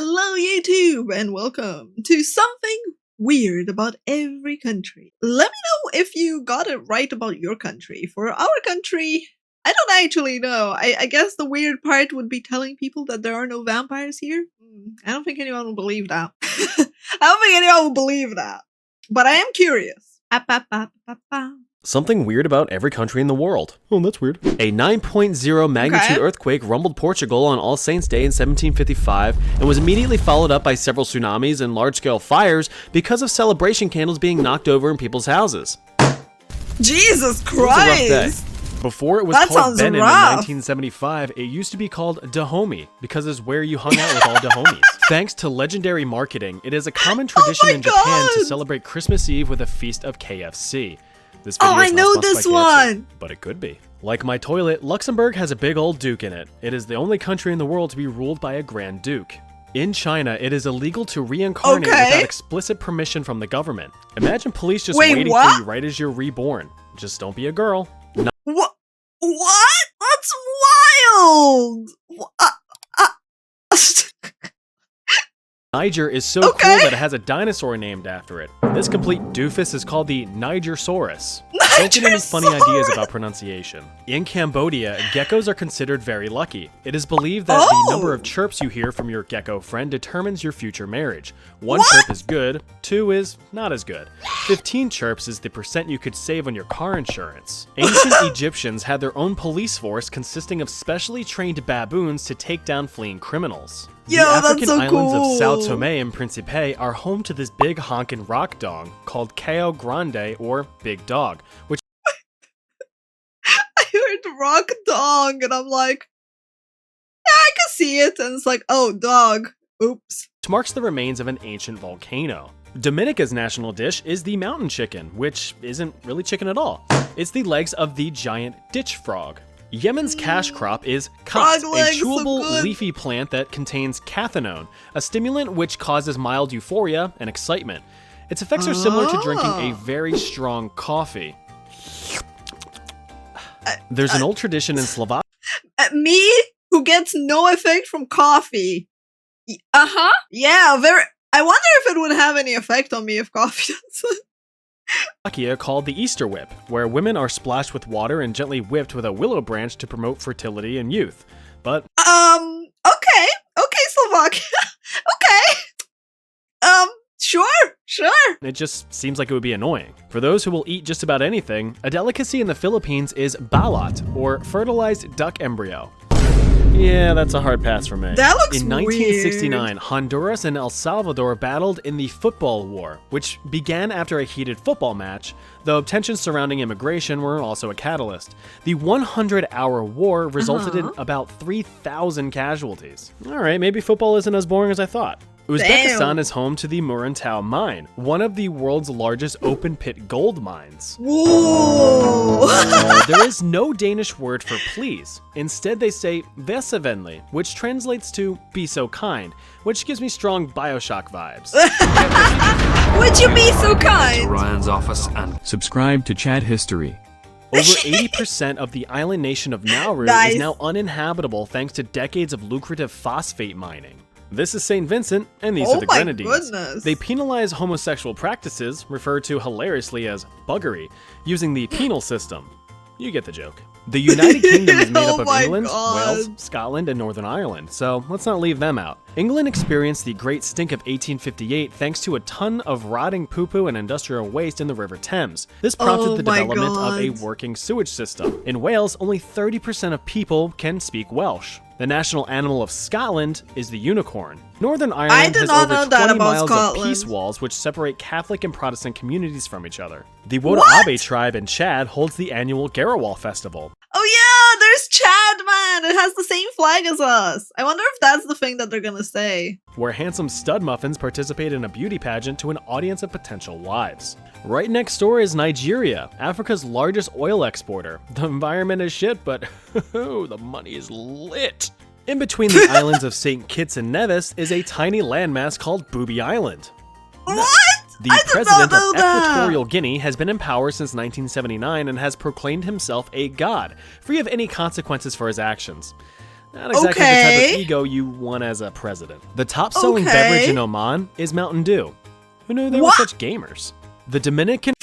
Hello YouTube and welcome to something weird about every country. Let me know if you got it right about your country. For our country, I don't actually know. I guess the weird part would be telling people that there are no vampires here. I don't think anyone will believe that. I don't think anyone will believe that. But I am curious. Something weird about every country in the world. Oh, that's weird. A 9.0 magnitude earthquake rumbled Portugal on All Saints' Day in 1755 and was immediately followed up by several tsunamis and large-scale fires because of celebration candles being knocked over in people's houses. Jesus Christ! It was a rough day. Before it was called Benin in rough. 1975, it used to be called Dahomey because it's where you hung out with all Dahomies. Thanks to legendary marketing, it is a common tradition in Japan to celebrate Christmas Eve with a feast of KFC. This video I is not know sponsored this by KFC, one! but it could be. Like my toilet, Luxembourg has a big old duke in it. It is the only country in the world to be ruled by a Grand Duke. In China, it is illegal to reincarnate without explicit permission from the government. Imagine police just waiting for you right as you're reborn. Just don't be a girl. What? That's wild! Niger is so cool that it has a dinosaur named after it. This complete doofus is called the Nigersaurus. Don't get any funny ideas about pronunciation. In Cambodia, geckos are considered very lucky. It is believed that the number of chirps you hear from your gecko friend determines your future marriage. 1 chirp is good, 2 is not as good. 15 chirps is the percent you could save on your car insurance. Ancient Egyptians had their own police force consisting of specially trained baboons to take down fleeing criminals. The African islands of Sao Tome and Principe are home to this big honkin' rock dog called Cao Grande or Big Dog, which I heard rock dog and I'm like, yeah, I can see it. And it's like, oh, dog. Oops. marks the remains of an ancient volcano. Dominica's national dish is the mountain chicken, which isn't really chicken at all. It's the legs of the giant ditch frog. Yemen's cash crop is khat, a chewable leafy plant that contains cathinone, a stimulant which causes mild euphoria and excitement. Its effects are similar to drinking a very strong coffee. There's an old tradition in Slovakia. Me, who gets no effect from coffee. Yeah, I wonder if it would have any effect on me if coffee doesn't. Called the Easter Whip, where women are splashed with water and gently whipped with a willow branch to promote fertility and youth. But okay, Slovakia. Sure. It just seems like it would be annoying. For those who will eat just about anything, a delicacy in the Philippines is balat, or fertilized duck embryo. Yeah, that's a hard pass for me. That looks In 1969, Honduras and El Salvador battled in the Football War, which began after a heated football match, though tensions surrounding immigration were also a catalyst. The 100-hour war resulted in about 3,000 casualties. Alright, maybe football isn't as boring as I thought. Uzbekistan is home to the Muruntau mine, one of the world's largest open-pit gold mines. Whoa! There is no Danish word for please. Instead, they say "Vesevenly," which translates to "be so kind," which gives me strong Bioshock vibes. Would you be so kind? To Ryan's office and subscribe to Chat History. Over 80% of the island nation of Nauru is now uninhabitable thanks to decades of lucrative phosphate mining. This is St. Vincent, and these are the Grenadines. Goodness. They penalize homosexual practices, referred to hilariously as buggery, using the penal system. You get the joke. The United Kingdom is made up of England, Wales, Scotland, and Northern Ireland, so let's not leave them out. England experienced the Great Stink of 1858 thanks to a ton of rotting poo-poo and industrial waste in the River Thames. This prompted the development of a working sewage system. In Wales, only 30% of people can speak Welsh. The national animal of Scotland is the unicorn. Northern Ireland has over 20 miles of peace walls which separate Catholic and Protestant communities from each other. The Wodabe tribe in Chad holds the annual Garawal Festival. Oh yeah, there's Chad, man! It has the same flag as us. I wonder if that's the thing that they're gonna say. Where handsome stud muffins participate in a beauty pageant to an audience of potential wives. Right next door is Nigeria, Africa's largest oil exporter. The environment is shit, but the money is lit. In between the islands of St. Kitts and Nevis is a tiny landmass called Booby Island. What? The president of Equatorial Guinea has been in power since 1979 and has proclaimed himself a god, free of any consequences for his actions. Not exactly the type of ego you want as a president. The top-selling beverage in Oman is Mountain Dew. Who knew they were such gamers? The Dominican...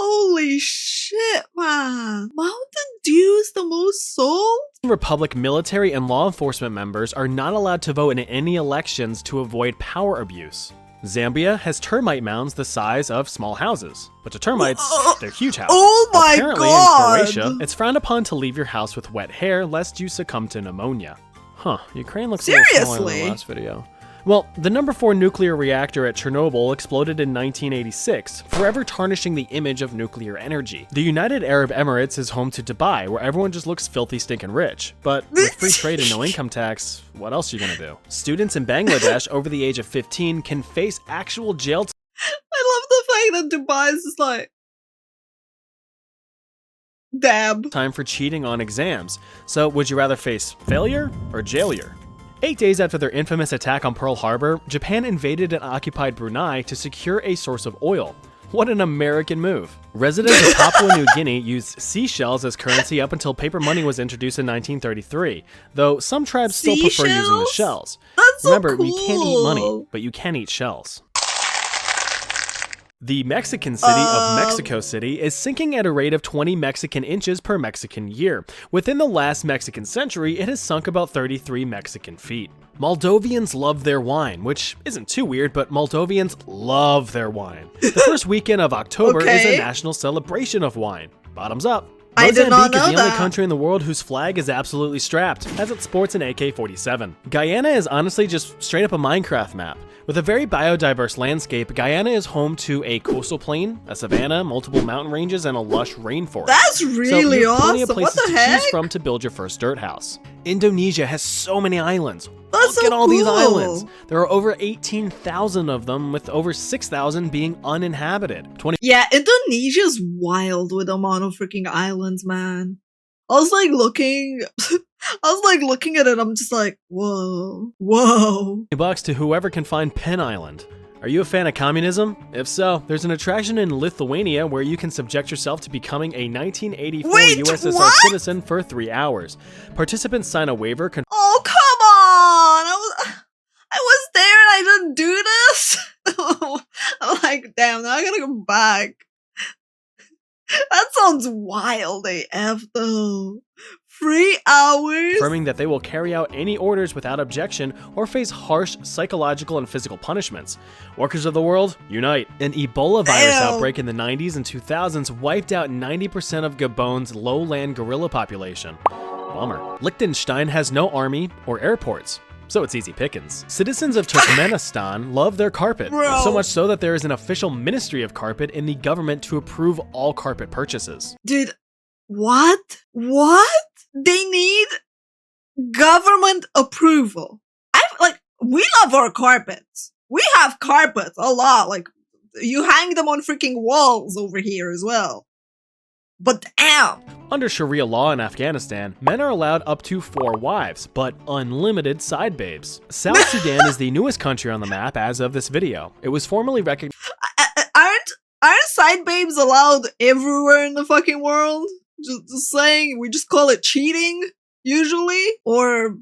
Holy shit, man. Mountain Dew is the most sold? Republic military and law enforcement members are not allowed to vote in any elections to avoid power abuse. Zambia has termite mounds the size of small houses. But to termites, they're huge houses. Oh my Apparently, god! in Croatia, it's frowned upon to leave your house with wet hair lest you succumb to pneumonia. Huh, Ukraine looks a little smaller than the last video. Well, the number 4 nuclear reactor at Chernobyl exploded in 1986, forever tarnishing the image of nuclear energy. The United Arab Emirates is home to Dubai, where everyone just looks filthy stinking rich. But with free trade and no income tax, what else are you gonna do? Students in Bangladesh over the age of 15 can face actual jail time. I love the fact that Dubai is just like... Dab. Time for cheating on exams. So would you rather face failure or jailure? 8 days after their infamous attack on Pearl Harbor, Japan invaded and occupied Brunei to secure a source of oil. What an American move. Residents of Papua New Guinea used seashells as currency up until paper money was introduced in 1933, though some tribes still prefer using the shells. That's Remember, so cool. we can't eat money, but you can eat shells. The Mexican city of Mexico City is sinking at a rate of 20 Mexican inches per Mexican year. Within the last Mexican century, it has sunk about 33 Mexican feet. Moldovians love their wine, which isn't too weird, but Moldovians love their wine. The first weekend of October is a national celebration of wine. Bottoms up. Mozambique is the only country in the world whose flag is absolutely strapped, as it sports an AK-47. Guyana is honestly just straight up a Minecraft map. With a very biodiverse landscape, Guyana is home to a coastal plain, a savanna, multiple mountain ranges, and a lush rainforest. That's really so awesome. Plenty of places what the to heck? choose from to build your first dirt house. Indonesia has so many islands. That's Look so at all these cool. islands. There are over 18,000 of them, with over 6,000 being uninhabited. Yeah, Indonesia's wild with the amount of freaking islands, man. I was like looking at it, I'm just like, whoa, whoa. $20 to whoever can find Penn Island. Are you a fan of communism? If so, there's an attraction in Lithuania where you can subject yourself to becoming a 1984 USSR citizen for 3 hours. Participants sign a waiver. Oh, come on! I was there and I didn't do this? I'm like, damn, now I gotta go back. That sounds wild AF though. 3 hours? Confirming that they will carry out any orders without objection or face harsh psychological and physical punishments. Workers of the world, unite. An Ebola virus outbreak in the 90s and 2000s wiped out 90% of Gabon's lowland gorilla population. Bummer. Liechtenstein has no army or airports, so it's easy pickings. Citizens of Turkmenistan love their carpet, so much so that there is an official ministry of carpet in the government to approve all carpet purchases. Dude, what? What? They need government approval. We love our carpets. We have carpets a lot. Like, you hang them on freaking walls over here as well. But damn. Under Sharia law in Afghanistan, men are allowed up to 4 wives, but unlimited side babes. South Sudan is the newest country on the map as of this video. It was formally recognized. Aren't side babes allowed everywhere in the fucking world? Just saying, we just call it cheating, usually, or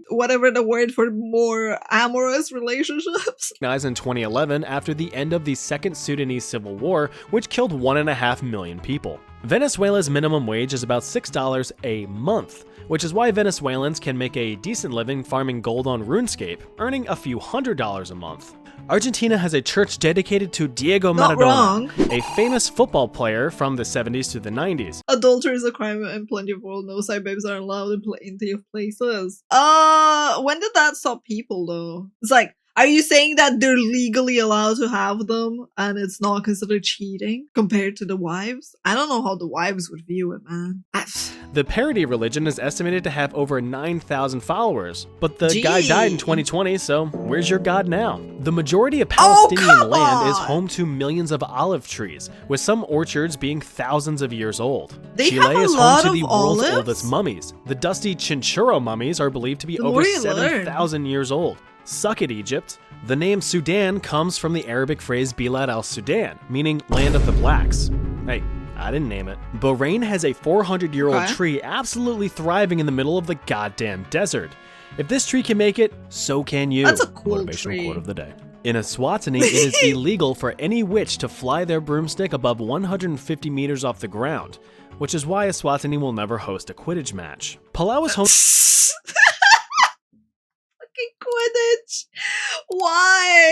whatever the word for more amorous relationships. In 2011 after the end of the Second Sudanese Civil War, which killed 1.5 million people. Venezuela's minimum wage is about $6 a month, which is why Venezuelans can make a decent living farming gold on RuneScape, earning a few $100s a month. Argentina has a church dedicated to Diego Maradona, a famous football player from the 70s to the 90s. Adultery is a crime in plenty of world. No side babes are allowed in plenty of places. When did that stop people though? It's like, are you saying that they're legally allowed to have them and it's not considered cheating compared to the wives? I don't know how the wives would view it, man. The parody religion is estimated to have over 9,000 followers, but the guy died in 2020, so where's your god now? The majority of Palestinian land is home to millions of olive trees, with some orchards being thousands of years old. Chile is home to the world's oldest mummies. The dusty Chinchorro mummies are believed to be over 7,000 years old. Suck it, Egypt. The name Sudan comes from the Arabic phrase Bilad al-Sudan, meaning land of the blacks. Hey, I didn't name it. Bahrain has a 400-year-old Okay. tree absolutely thriving in the middle of the goddamn desert. If this tree can make it, so can you. That's a cool Motivational tree. quote of the day. In Eswatini, it is illegal for any witch to fly their broomstick above 150 meters off the ground, which is why Eswatini will never host a Quidditch match. Palau is home. Fucking Quidditch.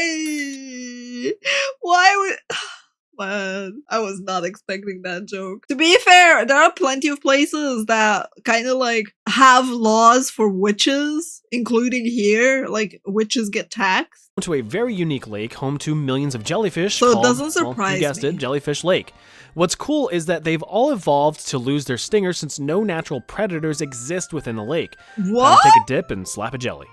Why? Why would... Man, I was not expecting that joke. To be fair, there are plenty of places that kind of like have laws for witches, including here. Like, witches get taxed. To a very unique lake home to millions of jellyfish. So it called, doesn't well, surprise you guessed me. it, Jellyfish Lake. What's cool is that they've all evolved to lose their stingers since no natural predators exist within the lake. What? Time to take a dip and slap a jelly.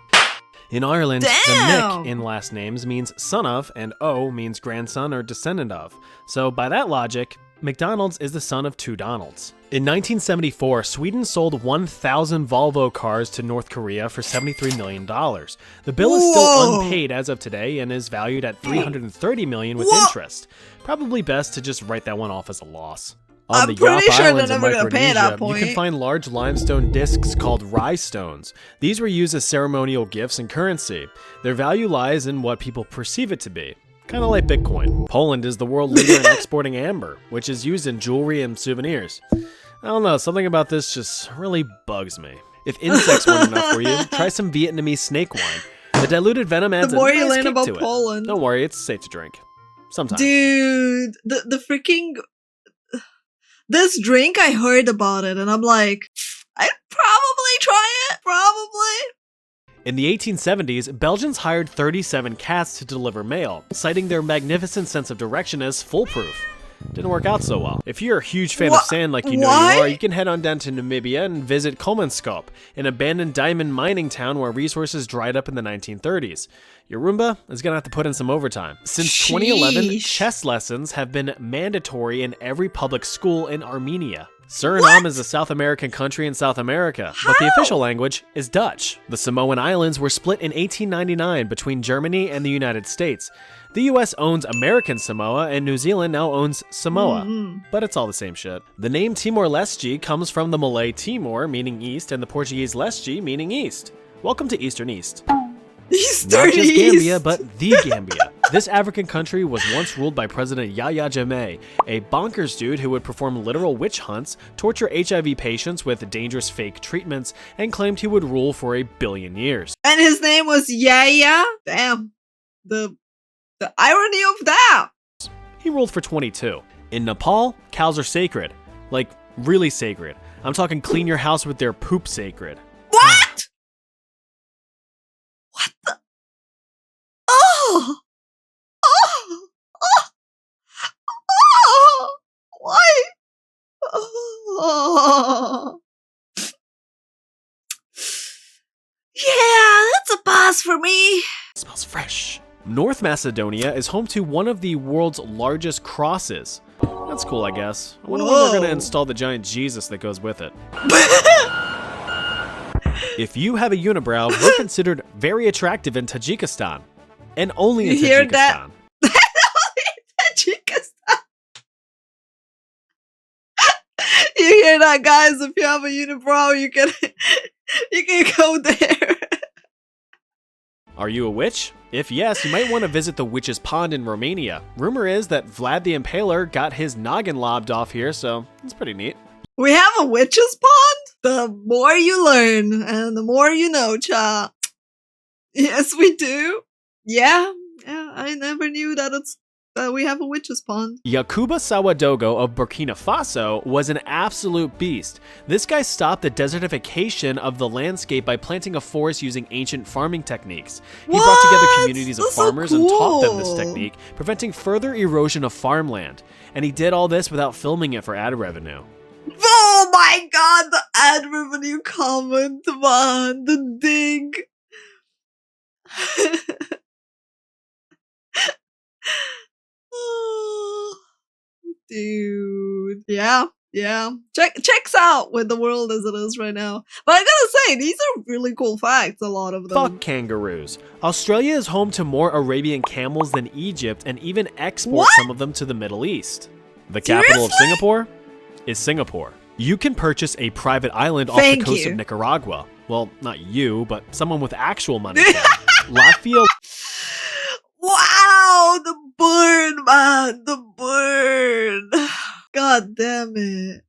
In Ireland, the Damn! Mick in last names means son of, and O means grandson or descendant of. So by that logic, McDonald's is the son of two Donalds. In 1974, Sweden sold 1,000 Volvo cars to North Korea for $73 million. The bill is still Whoa! unpaid as of today and is valued at $330 million with What? interest. Probably best to just write that one off as a loss. On I'm the pretty Yap sure they're Islands of never gonna pay at that Micronesia, you can point. find large limestone discs called rye stones. These were used as ceremonial gifts and currency. Their value lies in what people perceive it to be. Kind of like Bitcoin. Poland is the world leader in exporting amber, which is used in jewelry and souvenirs. I don't know, something about this just really bugs me. If insects weren't enough for you, try some Vietnamese snake wine. The diluted venom adds The more a you nice learn kick about to it. Poland. Don't worry, it's safe to drink. Sometimes. Dude, the freaking... This drink, I heard about it, and I'm like, I'd probably try it. Probably. In the 1870s, Belgians hired 37 cats to deliver mail, citing their magnificent sense of direction as foolproof. Didn't work out so well. If you're a huge fan of sand like you know Why? you are, you can head on down to Namibia and visit Kolmanskop, an abandoned diamond mining town where resources dried up in the 1930s. Your Roomba is gonna have to put in some overtime. Since 2011, Sheesh. chess lessons have been mandatory in every public school in Armenia. Suriname is a South American country in South America, but the official language is Dutch. The Samoan Islands were split in 1899 between Germany and the United States. The US owns American Samoa, and New Zealand now owns Samoa, but it's all the same shit. The name Timor-Leste comes from the Malay Timor, meaning east, and the Portuguese Leste, meaning east. Welcome to Eastern East. Eastern Not just East. Gambia, but the Gambia. This African country was once ruled by President Yahya Jammeh, a bonkers dude who would perform literal witch hunts, torture HIV patients with dangerous fake treatments, and claimed he would rule for 1 billion years. And his name was Yaya. Damn. The irony of that. He ruled for 22. In Nepal, cows are sacred. Like, really sacred. I'm talking clean your house with their poop sacred. What? What the? Oh! Oh! Oh! Oh! Why? Oh. Yeah, that's a pass for me. Smells fresh. North Macedonia is home to one of the world's largest crosses. That's cool, I guess. I wonder when they're Whoa. gonna install the giant Jesus that goes with it. If you have a unibrow, we're considered very attractive in Tajikistan. And only in You hear Tajikistan. that? Tajikistan. You hear that, guys? If you have a unibrow, you can go there. Are you a witch? If yes, you might want to visit the Witch's Pond in Romania. Rumor is that Vlad the Impaler got his noggin lobbed off here, so it's pretty neat. We have a witch's pond? The more you learn, and the more you know, cha. Yes, we do. Yeah, I never knew that we have a witch's pond. Yakuba Sawadogo of Burkina Faso was an absolute beast. This guy stopped the desertification of the landscape by planting a forest using ancient farming techniques. He brought together What? communities of That's so farmers and taught them this cool. technique, preventing further erosion of farmland. And he did all this without filming it for ad revenue. Oh my god, the ad revenue comment, man, the dig. Oh, dude, yeah. Checks out with the world as it is right now. But I gotta say, these are really cool facts, a lot of them. Fuck kangaroos. Australia is home to more Arabian camels than Egypt and even exports What? some of them to the Middle East. The capital of Seriously? Singapore? is Singapore. You can purchase a private island off the coast of Nicaragua. Well, not you, but someone with actual money can. Latvia. Wow, the burn, man, the burn. God damn it.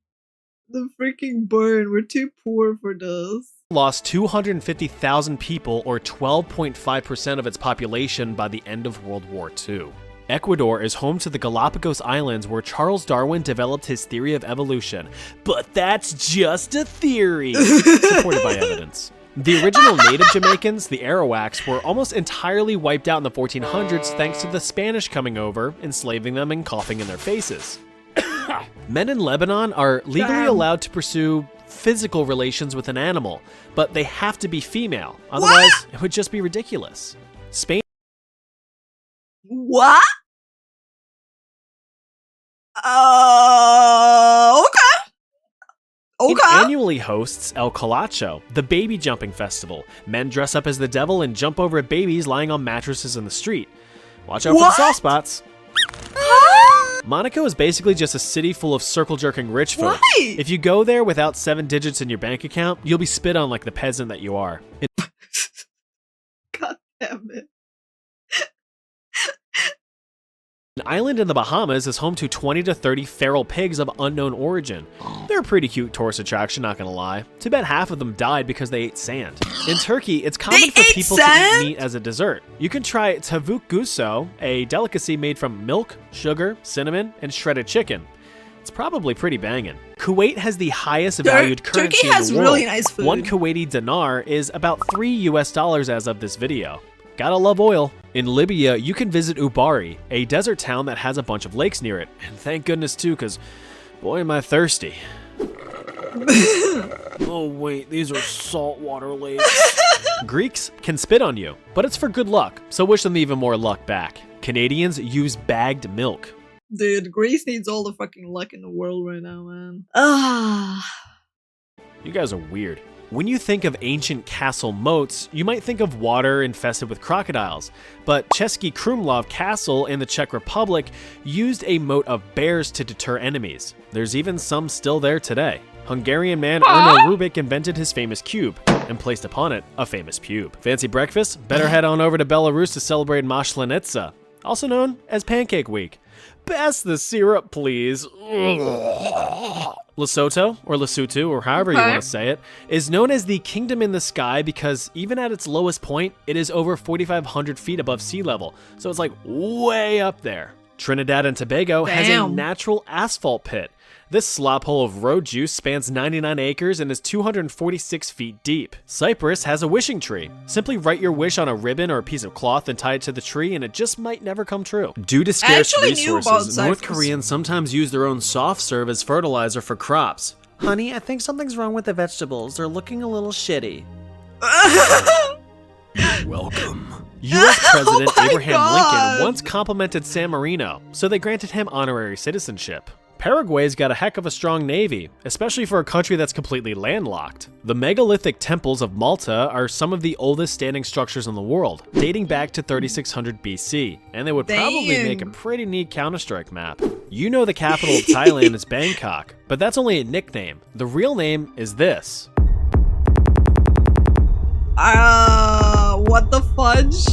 The freaking burn. We're too poor for this. Lost 250,000 people, or 12.5% of its population, by the end of World War II. Ecuador is home to the Galapagos Islands, where Charles Darwin developed his theory of evolution. But that's just a theory, supported by evidence. The original native Jamaicans, the Arawaks, were almost entirely wiped out in the 1400s thanks to the Spanish coming over, enslaving them and coughing in their faces. Men in Lebanon are legally allowed to pursue physical relations with an animal, but they have to be female. Otherwise, it would just be ridiculous. Spain. What? Okay. Annually hosts El Colacho, the baby jumping festival. Men dress up as the devil and jump over at babies lying on mattresses in the street. Watch out for the soft spots. Monaco is basically just a city full of circle-jerking rich folks. If you go there without 7 digits in your bank account, you'll be spit on like the peasant that you are. God damn it. An island in the Bahamas is home to 20 to 30 feral pigs of unknown origin. They're a pretty cute tourist attraction, not gonna lie. Too bad half of them died because they ate sand. In Turkey, it's common for people to eat meat as a dessert. You can try tavuk guso, a delicacy made from milk, sugar, cinnamon, and shredded chicken. It's probably pretty banging. Kuwait has the highest valued currency Turkey has in the world. really nice food. 1 Kuwaiti dinar is about $3 as of this video. Gotta love oil. In Libya, you can visit Ubari, a desert town that has a bunch of lakes near it. And thank goodness too, because boy am I thirsty. Oh wait, these are saltwater lakes. Greeks can spit on you, but it's for good luck, so wish them even more luck back. Canadians use bagged milk. Dude, Greece needs all the fucking luck in the world right now, man. You guys are weird. When you think of ancient castle moats, you might think of water infested with crocodiles, but Český Krumlov Castle in the Czech Republic used a moat of bears to deter enemies. There's even some still there today. Hungarian man Erno Rubik invented his famous cube, and placed upon it a famous pube. Fancy breakfast? Better head on over to Belarus to celebrate Maslenitsa, also known as Pancake Week. Pass the syrup, please. Lesotho, or Lesotho, or however you want to say it, is known as the Kingdom in the Sky because even at its lowest point, it is over 4,500 feet above sea level, so it's like way up there. Trinidad and Tobago has a natural asphalt pit. This slop hole of road juice spans 99 acres and is 246 feet deep. Cyprus has a wishing tree. Simply write your wish on a ribbon or a piece of cloth and tie it to the tree and it just might never come true. Due to scarce resources, North Koreans sometimes use their own soft serve as fertilizer for crops. Honey, I think something's wrong with the vegetables. They're looking a little shitty. You're welcome. U.S. President Abraham Lincoln once complimented San Marino, so they granted him honorary citizenship. Paraguay's got a heck of a strong navy, especially for a country that's completely landlocked. The megalithic temples of Malta are some of the oldest standing structures in the world, dating back to 3600 BC, and they would probably make a pretty neat Counter-Strike map. You know the capital of Thailand is Bangkok, but that's only a nickname. The real name is this. What the fudge?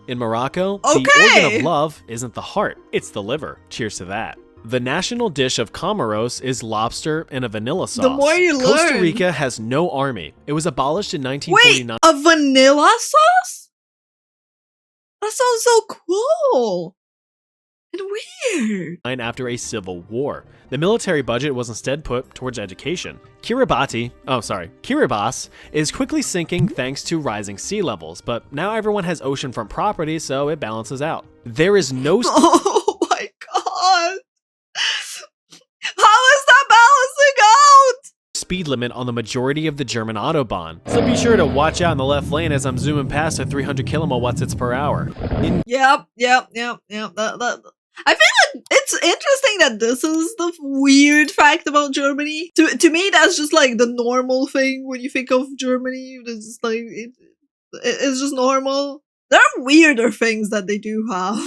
In Morocco, the organ of love isn't the heart, it's the liver. Cheers to that. The national dish of Comoros is lobster and a vanilla sauce. The more you learn. Costa Rica has no army. It was abolished in 1949. Wait, a vanilla sauce? That sounds so cool and weird. After a civil war. The military budget was instead put towards education. Kiribati is quickly sinking thanks to rising sea levels, but now everyone has oceanfront property, so it balances out. There is no... Oh my god! How is that balancing out? Speed limit on the majority of the German Autobahn, so be sure to watch out in the left lane as I'm zooming past at 300 kilowatts per hour. Yep. I feel like it's interesting that this is the weird fact about Germany. To me, that's just like the normal thing when you think of Germany. It's just like it's just normal. There are weirder things that they do have.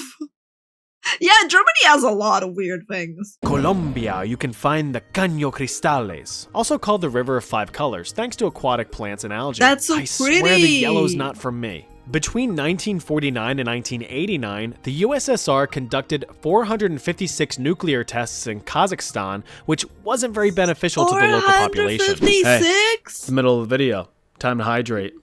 Yeah, Germany has a lot of weird things. Colombia, you can find the Caño Cristales, also called the River of Five Colors, thanks to aquatic plants and algae. That's so I pretty. swear the yellow's not from me. Between 1949 and 1989, the USSR conducted 456 nuclear tests in Kazakhstan, which wasn't very beneficial to the local population. 456? Hey, it's the middle of the video. Time to hydrate.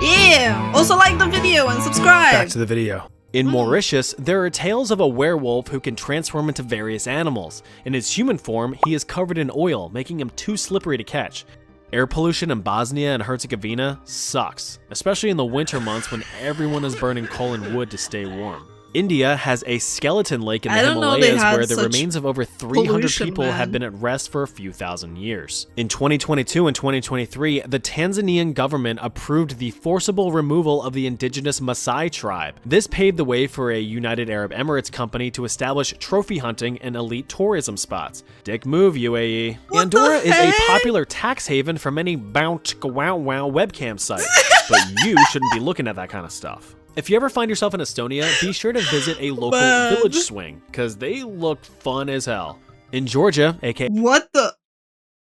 Yeah! Also like the video and subscribe! Back to the video. In Mauritius, there are tales of a werewolf who can transform into various animals. In his human form, he is covered in oil, making him too slippery to catch. Air pollution in Bosnia and Herzegovina sucks, especially in the winter months when everyone is burning coal and wood to stay warm. India has a skeleton lake in the Himalayas where the remains of over 300 people have been at rest for a few thousand years. In 2022 and 2023, the Tanzanian government approved the forcible removal of the indigenous Maasai tribe. This paved the way for a United Arab Emirates company to establish trophy hunting and elite tourism spots. Dick move, UAE. Andorra is a popular tax haven for many bounce-wow-wow webcam sites, but you shouldn't be looking at that kind of stuff. If you ever find yourself in Estonia, be sure to visit a local village swing, because they look fun as hell. In Georgia, aka what the?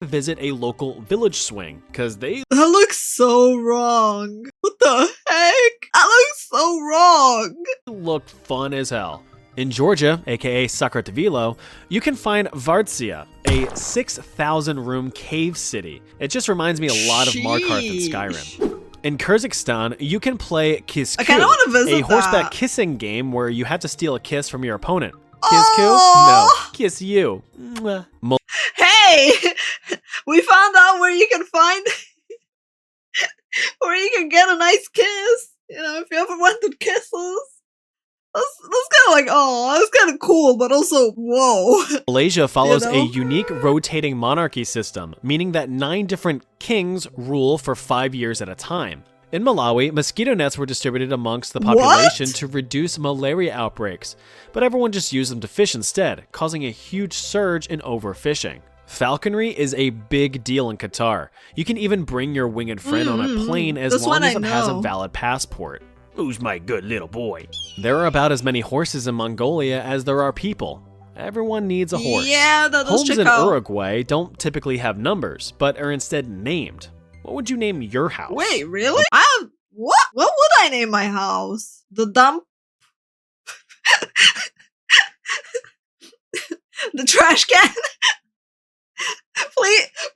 Visit a local village swing, because they looks so wrong. What the heck? That looks so wrong. Look fun as hell. In Georgia, aka Sakratvilo, you can find Vartsia, a 6,000-room cave city. It just reminds me a lot of Markarth and Skyrim. In Kyrgyzstan, you can play Kiss-Ku, a horseback kissing game where you have to steal a kiss from your opponent. Kiss-Ku? No. Kiss you. Hey! We found out where you can find... where you can get a nice kiss. You know, if you ever wanted kisses. That's kind of like, oh, that's kind of cool, but also, whoa. Malaysia follows a unique rotating monarchy system, meaning that 9 different kings rule for 5 years at a time. In Malawi, mosquito nets were distributed amongst the population to reduce malaria outbreaks, but everyone just used them to fish instead, causing a huge surge in overfishing. Falconry is a big deal in Qatar. You can even bring your winged friend on a plane as long as it has a valid passport. Who's my good little boy? There are about as many horses in Mongolia as there are people. Everyone needs a horse. Yeah, Homes in Uruguay don't typically have numbers, but are instead named. What would you name your house? Wait, really? What? What would I name my house? The dump? The trash can?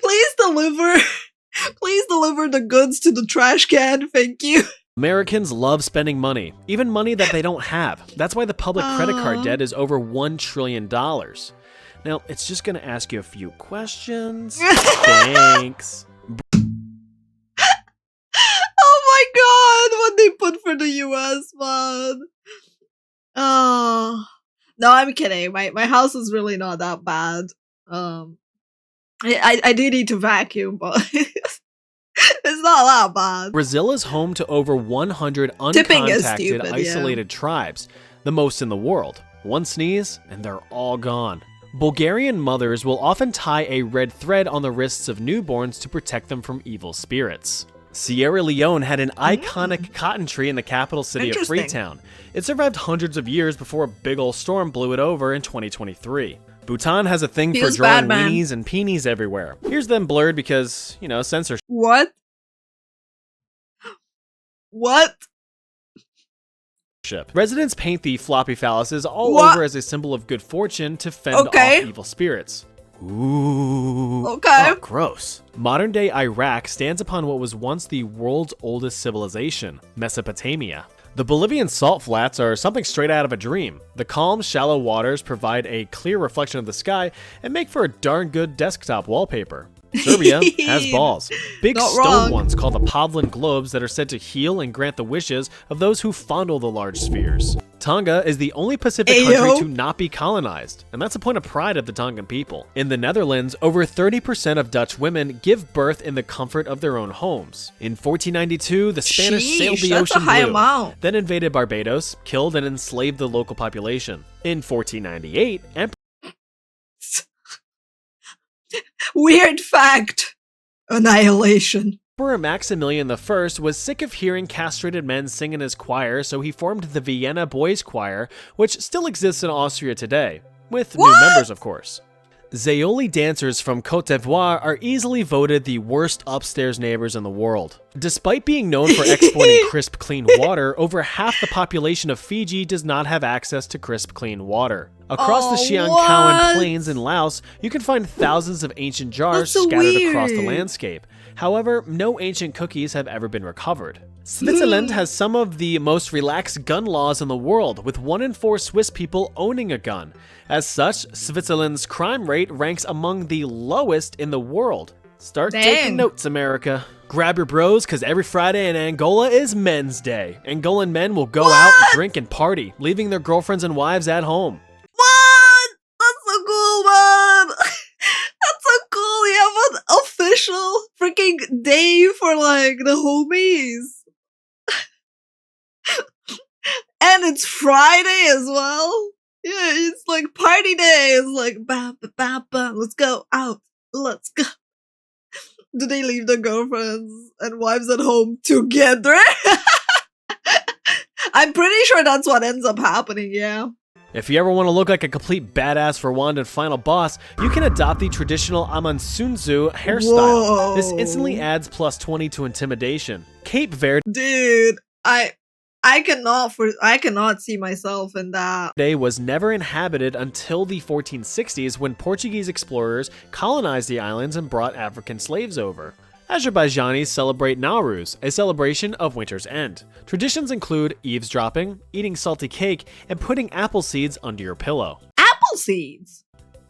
Please deliver the goods to the trash can, thank you. Americans love spending money, even money that they don't have. That's why the public credit card debt is over $1 trillion. Now, it's just gonna ask you a few questions. Thanks. Oh my god, what they put for the US, man. Oh. No, I'm kidding. My house is really not that bad. I do need to vacuum, but it's not that bad. Brazil is home to over 100 uncontacted, isolated tribes, the most in the world. One sneeze, and they're all gone. Bulgarian mothers will often tie a red thread on the wrists of newborns to protect them from evil spirits. Sierra Leone had an iconic cotton tree in the capital city of Freetown. It survived hundreds of years before a big ol' storm blew it over in 2023. Bhutan has a thing for drawing weenies and peenies everywhere. Here's them blurred because, you know, censorship. What? What? Residents paint the floppy phalluses all over as a symbol of good fortune to fend off evil spirits. Ooh. Oh, gross. Modern-day Iraq stands upon what was once the world's oldest civilization, Mesopotamia. The Bolivian salt flats are something straight out of a dream. The calm, shallow waters provide a clear reflection of the sky and make for a darn good desktop wallpaper. Serbia has balls. Big stone ones called the Pavlin globes that are said to heal and grant the wishes of those who fondle the large spheres. Tonga is the only Pacific country to not be colonized, and that's a point of pride of the Tongan people. In the Netherlands, over 30% of Dutch women give birth in the comfort of their own homes. In 1492, the Spanish sailed the ocean blue, then invaded Barbados, killed and enslaved the local population. In 1498, Weird fact. Annihilation. Emperor Maximilian I was sick of hearing castrated men sing in his choir, so he formed the Vienna Boys Choir, which still exists in Austria today, with new members of course. Zeoli dancers from Côte d'Ivoire are easily voted the worst upstairs neighbors in the world. Despite being known for exporting crisp, clean water, over half the population of Fiji does not have access to crisp, clean water. Across the Chiang Plains in Laos, you can find thousands of ancient jars scattered across the landscape. However, no ancient cookies have ever been recovered. Switzerland has some of the most relaxed gun laws in the world, with 1 in 4 Swiss people owning a gun. As such, Switzerland's crime rate ranks among the lowest in the world. Start taking notes, America. Grab your bros, cause every Friday in Angola is Men's Day. Angolan men will go out, drink, and party, leaving their girlfriends and wives at home. What? That's so cool, man! That's so cool! You have an official freaking day for, like, the homies. And it's Friday as well. Yeah, it's like party day. It's like, ba, ba, ba, ba, let's go out. Let's go. Do they leave their girlfriends and wives at home together? I'm pretty sure that's what ends up happening, yeah. If you ever want to look like a complete badass Rwandan final boss, you can adopt the traditional Amansunzu hairstyle. Whoa. This instantly adds plus 20 to intimidation. Cape Verde, dude, I cannot see myself in that. Was never inhabited until the 1460s when Portuguese explorers colonized the islands and brought African slaves over. Azerbaijanis celebrate Nowruz, a celebration of winter's end. Traditions include eavesdropping, eating salty cake, and putting apple seeds under your pillow. Apple seeds?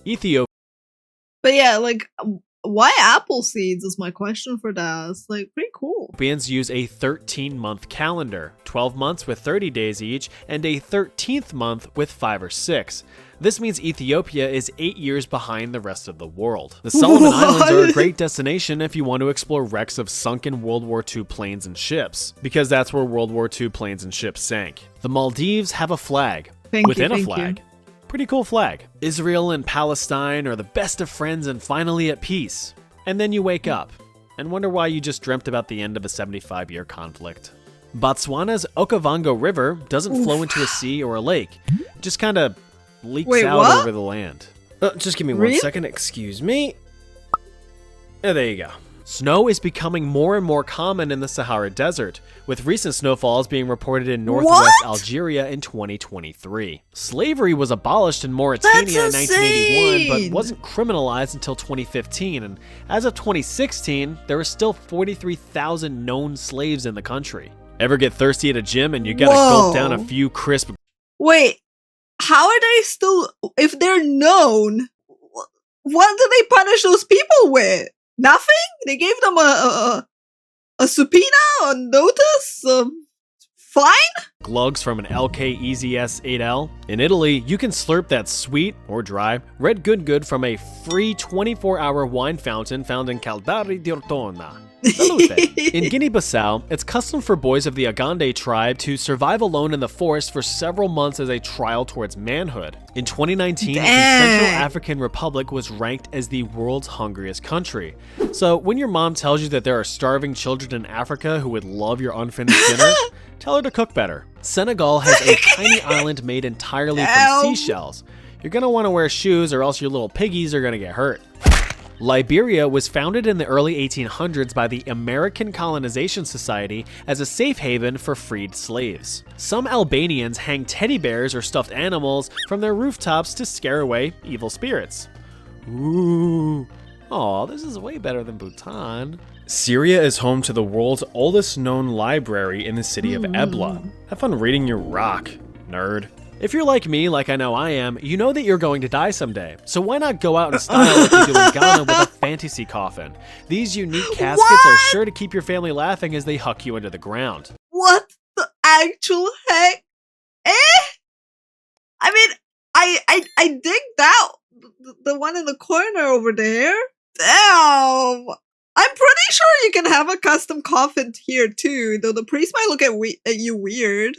Ethiopia. But yeah, like, why apple seeds is my question for that. It's like pretty cool. Ethiopians use a 13-month calendar, 12 months with 30 days each, and a 13th month with 5 or 6. This means Ethiopia is 8 years behind the rest of the world. The Solomon Islands are a great destination if you want to explore wrecks of sunken World War II planes and ships, because that's where World War II planes and ships sank. The Maldives have a flag within a flag. Pretty cool flag. Israel and Palestine are the best of friends and finally at peace. And then you wake up and wonder why you just dreamt about the end of a 75-year conflict. Botswana's Okavango River doesn't flow into a sea or a lake. It just kind of leaks out over the land. Just give me 1 second, excuse me. There you go. Snow is becoming more and more common in the Sahara Desert, with recent snowfalls being reported in northwest Algeria in 2023. Slavery was abolished in Mauritania in 1981, but wasn't criminalized until 2015, and as of 2016, there were still 43,000 known slaves in the country. Ever get thirsty at a gym and you gotta gulp down a few crisp... Wait, how are they still... If they're known, what do they punish those people with? Nothing? They gave them a subpoena, a notice, fine? Glugs from an LK EZS 8L. In Italy, you can slurp that sweet, or dry, red good from a free 24-hour wine fountain found in Caldari di Ortona. Salute. In Guinea-Bissau, it's custom for boys of the Uganda tribe to survive alone in the forest for several months as a trial towards manhood. In 2019, the Central African Republic was ranked as the world's hungriest country. So when your mom tells you that there are starving children in Africa who would love your unfinished dinner, tell her to cook better. Senegal has a tiny island made entirely from seashells. You're gonna want to wear shoes or else your little piggies are gonna get hurt. Liberia was founded in the early 1800s by the American Colonization Society as a safe haven for freed slaves. Some Albanians hang teddy bears or stuffed animals from their rooftops to scare away evil spirits. Ooh. Aw, this is way better than Bhutan. Syria is home to the world's oldest known library in the city of Ebla. Have fun reading your rock, nerd. If you're like me, like I know I am, you know that you're going to die someday. So why not go out in style like they do in Ghana with a fantasy coffin? These unique caskets are sure to keep your family laughing as they huck you into the ground. What the actual heck? I mean, I dig that, the one in the corner over there. Damn. I'm pretty sure you can have a custom coffin here too, though the priest might look at you weird.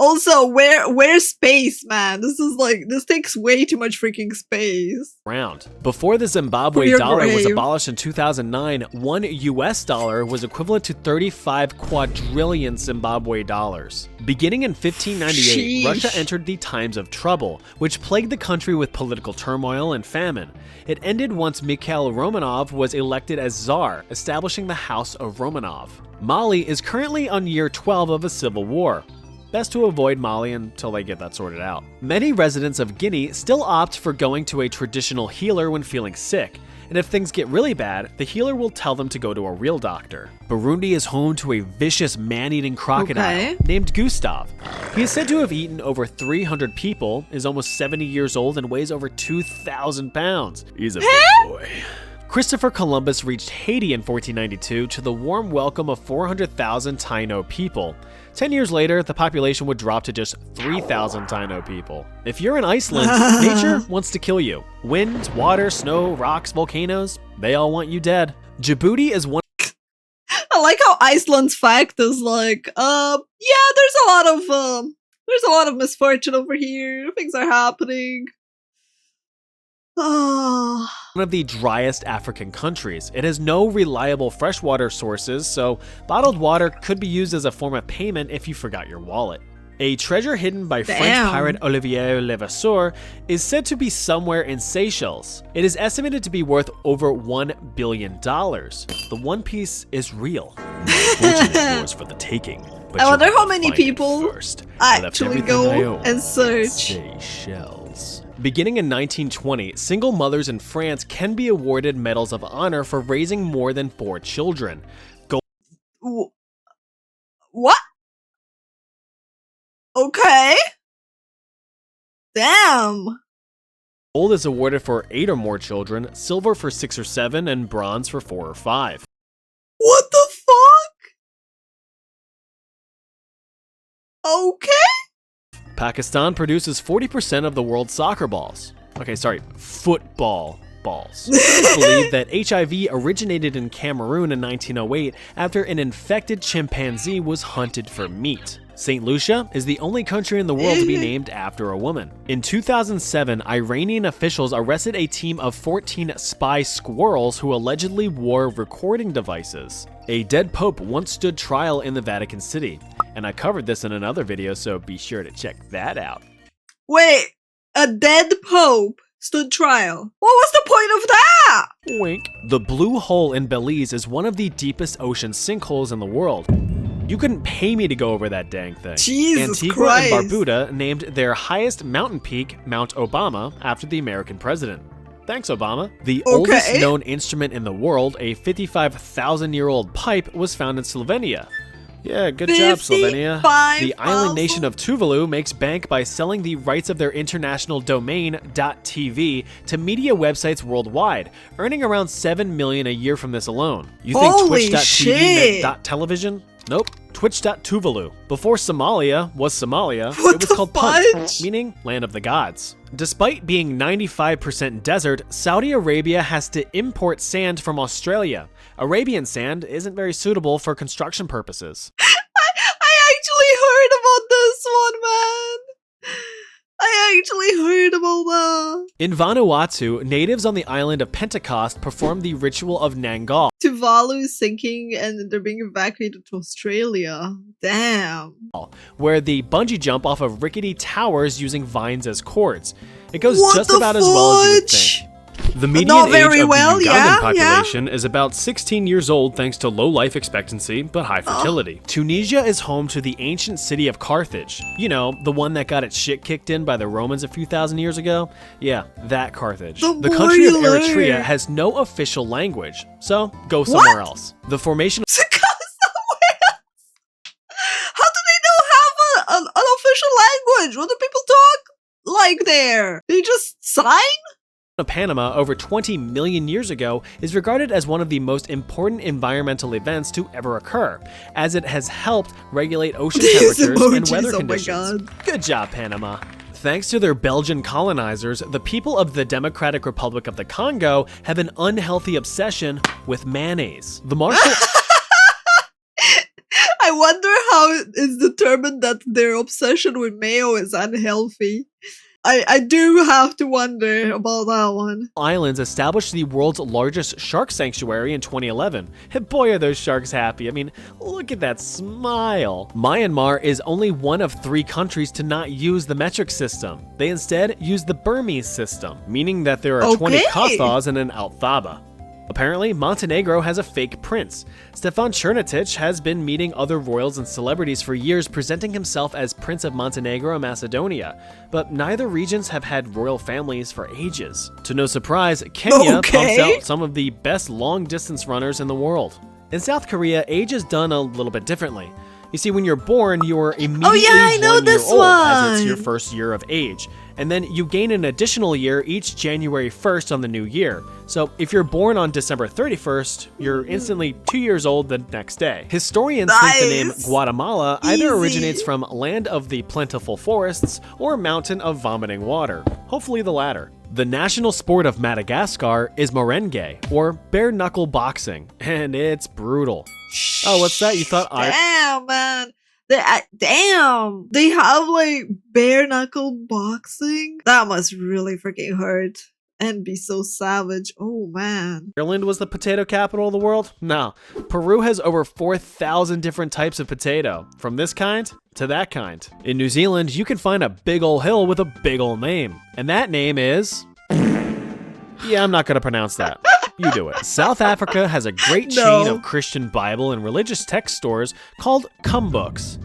Also, where's space, man? This takes way too much freaking space. Before the Zimbabwe dollar was abolished in 2009, $1 US was equivalent to 35 quadrillion Zimbabwe dollars. Beginning in 1598, Russia entered the times of trouble, which plagued the country with political turmoil and famine. It ended once Mikhail Romanov was elected as Tsar, establishing the House of Romanov. Mali is currently on year 12 of a civil war. Best to avoid Mali until they get that sorted out. Many residents of Guinea still opt for going to a traditional healer when feeling sick, and if things get really bad, the healer will tell them to go to a real doctor. Burundi is home to a vicious man-eating crocodile named Gustav. He is said to have eaten over 300 people, is almost 70 years old, and weighs over 2,000 pounds. He's a big boy. Christopher Columbus reached Haiti in 1492 to the warm welcome of 400,000 Taino people. 10 years later, the population would drop to just 3,000 Taino people. If you're in Iceland, nature wants to kill you. Wind, water, snow, rocks, volcanoes, they all want you dead. Djibouti is one. I like how Iceland's fact is like, yeah, there's a lot of misfortune over here. Things are happening. One of the driest African countries. It has no reliable freshwater sources, so bottled water could be used as a form of payment if you forgot your wallet. A treasure hidden by French pirate Olivier Levasseur is said to be somewhere in Seychelles. It is estimated to be worth over $1 billion. The One Piece is real. Fortune is yours for the taking. But I wonder how many people actually go and search Seychelles. Beginning in 1920, single mothers in France can be awarded medals of honor for raising more than 4 children. What? Okay. Damn. Gold is awarded for 8 or more children, silver for 6 or 7, and bronze for 4 or 5. What the fuck? Okay. Pakistan produces 40% of the world's soccer balls. Football balls. It's believed that HIV originated in Cameroon in 1908 after an infected chimpanzee was hunted for meat. St. Lucia is the only country in the world to be named after a woman. In 2007, Iranian officials arrested a team of 14 spy squirrels who allegedly wore recording devices. A dead pope once stood trial in the Vatican City, and I covered this in another video, so be sure to check that out. Wait, a dead pope stood trial? What was the point of that? Wink. The Blue Hole in Belize is one of the deepest ocean sinkholes in the world. You couldn't pay me to go over that dang thing. Jesus Antigua Christ. and Barbuda named their highest mountain peak Mount Obama after the American president. Thanks, Obama. The oldest known instrument in the world, a 55,000-year-old pipe, was found in Slovenia. Yeah, good job, Slovenia. The island nation of Tuvalu makes bank by selling the rights of their international domain .tv to media websites worldwide, earning around $7 million a year from this alone. You think Twitch.tv meant .television? Nope. Twitch.tuvalu. Before Somalia was Somalia, it was called Punt, meaning land of the gods. Despite being 95% desert, Saudi Arabia has to import sand from Australia. Arabian sand isn't very suitable for construction purposes. I actually heard about this one, man. I actually heard about that. In Vanuatu, natives on the island of Pentecost perform the ritual of Nangal. Tuvalu is sinking and they're being evacuated to Australia. Damn. Where they bungee jump off of rickety towers using vines as cords. It goes just about as well as you would think. The median age of the Ugandan population is about 16 years old thanks to low life expectancy but high fertility. Tunisia is home to the ancient city of Carthage. You know, the one that got its shit kicked in by the Romans a few thousand years ago? Yeah, that Carthage. The country of Eritrea has no official language, so go somewhere else. The formation How do they not have an official language? What do people talk like there? They just sign? of Panama over 20 million years ago is regarded as one of the most important environmental events to ever occur, as it has helped regulate ocean temperatures and weather conditions. Good job, Panama. Thanks to their Belgian colonizers, the people of the Democratic Republic of the Congo have an unhealthy obsession with mayonnaise. The Marshall... I wonder how it's determined that their obsession with mayo is unhealthy. I do have to wonder about that one. Islands established the world's largest shark sanctuary in 2011. And boy, are those sharks happy. I mean, look at that smile. Myanmar is only one of 3 countries to not use the metric system. They instead use the Burmese system, meaning that there are 20 Kathas and an Althaba. Apparently, Montenegro has a fake prince. Stefan Chernitic has been meeting other royals and celebrities for years, presenting himself as Prince of Montenegro and Macedonia, but neither regions have had royal families for ages. To no surprise, Kenya pumps out some of the best long-distance runners in the world. In South Korea, age is done a little bit differently. You see, when you're born, you're immediately 1 year old, as it's your first year of age. And then you gain an additional year each January 1st on the new year. So if you're born on December 31st, you're instantly 2 years old the next day. Historians think the name Guatemala either originates from land of the plentiful forests or mountain of vomiting water. Hopefully the latter. The national sport of Madagascar is merengue, or bare-knuckle boxing, and it's brutal. Oh, what's that? You thought Damn, man. Damn. They have, like, bare-knuckle boxing? That must really freaking hurt. And be so savage. Oh, man. Ireland was the potato capital of the world? No. Peru has over 4,000 different types of potato, from this kind to that kind. In New Zealand, you can find a big ol' hill with a big ol' name. And that name is... Yeah, I'm not gonna pronounce that. You do it. South Africa has a great chain of Christian Bible and religious text stores called Cum Books.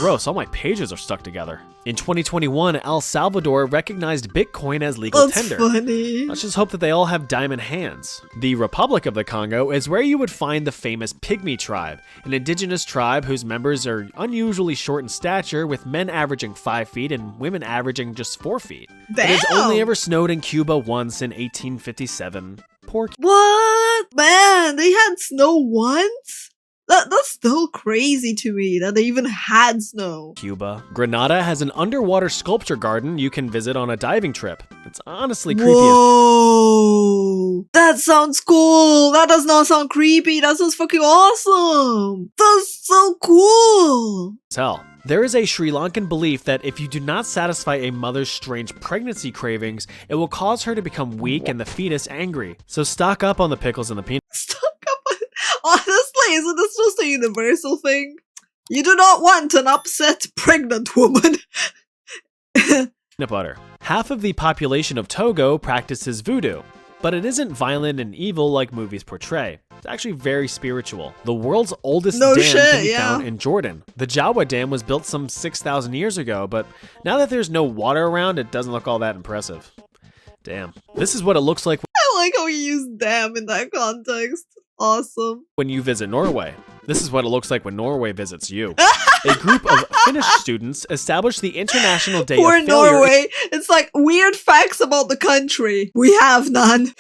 Gross, all my pages are stuck together. In 2021, El Salvador recognized Bitcoin as legal tender. Funny. Let's just hope that they all have diamond hands. The Republic of the Congo is where you would find the famous Pygmy tribe, an indigenous tribe whose members are unusually short in stature, with men averaging 5 feet and women averaging just 4 feet. Damn. It has only ever snowed in Cuba once in 1857. Poor What? Man, they had snow once? That's still crazy to me that they even had snow. Cuba. Grenada has an underwater sculpture garden you can visit on a diving trip. It's honestly creepy. Whoa! That sounds cool! That does not sound creepy! That sounds fucking awesome! That's so cool! Hell. There is a Sri Lankan belief that if you do not satisfy a mother's strange pregnancy cravings, it will cause her to become weak and the fetus angry. So stock up on the pickles and the peanuts. Stock up on... Honestly, isn't this just a universal thing? You do not want an upset pregnant woman. Peanut butter. Half of the population of Togo practices voodoo, but it isn't violent and evil like movies portray. It's actually very spiritual. The world's oldest dam can be found in Jordan. The Jawa Dam was built some 6,000 years ago, but now that there's no water around, it doesn't look all that impressive. Damn. This is what it looks like. I like how you use dam in that context. Awesome. When you visit Norway. This is what it looks like when Norway visits you. A group of Finnish students established the International Day of Failure. Norway. It's like weird facts about the country. We have none.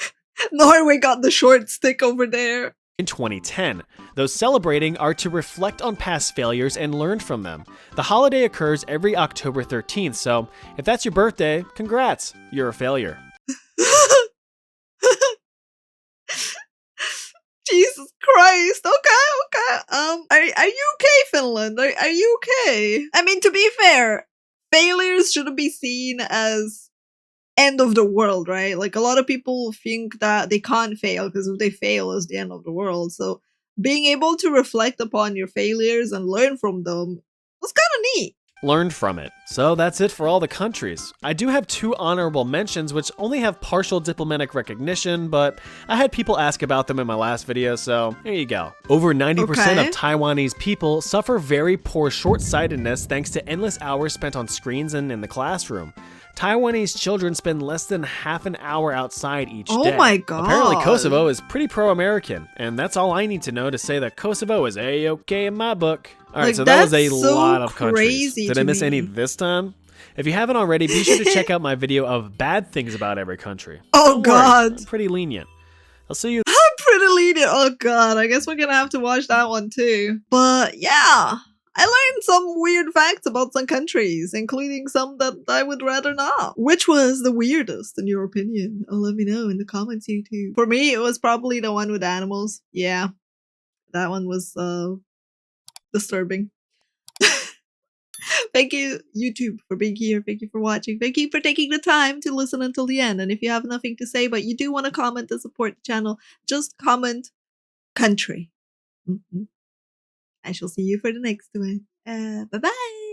Norway got the short stick over there. In 2010, those celebrating are to reflect on past failures and learn from them. The holiday occurs every October 13th, so if that's your birthday, congrats, you're a failure. Jesus Christ. Okay. Are you okay, Finland? Are you okay? I mean, to be fair, failures shouldn't be seen as end of the world, right? Like, a lot of people think that they can't fail because if they fail, it's the end of the world. So being able to reflect upon your failures and learn from them was kind of neat. Learned from it. So that's it for all the countries. I do have 2 honorable mentions which only have partial diplomatic recognition, but I had people ask about them in my last video, so here you go. Over 90% of Taiwanese people suffer very poor short-sightedness thanks to endless hours spent on screens and in the classroom. Taiwanese children spend less than half an hour outside each day. Oh my god. Apparently Kosovo is pretty pro-American, and that's all I need to know to say that Kosovo is a-okay in my book. Alright, like, so that was a lot of countries. Did I miss any this time? If you haven't already, be sure to check out my video of bad things about every country. Oh god. I'm pretty lenient. I'll see you. I'm pretty lenient. Oh god, I guess we're gonna have to watch that one too. But yeah, I learned some weird facts about some countries, including some that I would rather not. Which was the weirdest in your opinion? Let me know in the comments, YouTube. For me, it was probably the one with animals. Yeah, that one was disturbing. Thank you, YouTube, for being here. Thank you for watching. Thank you for taking the time to listen until the end. And if you have nothing to say, but you do want to comment to support the channel, just comment country. I shall see you for the next one. Bye-bye.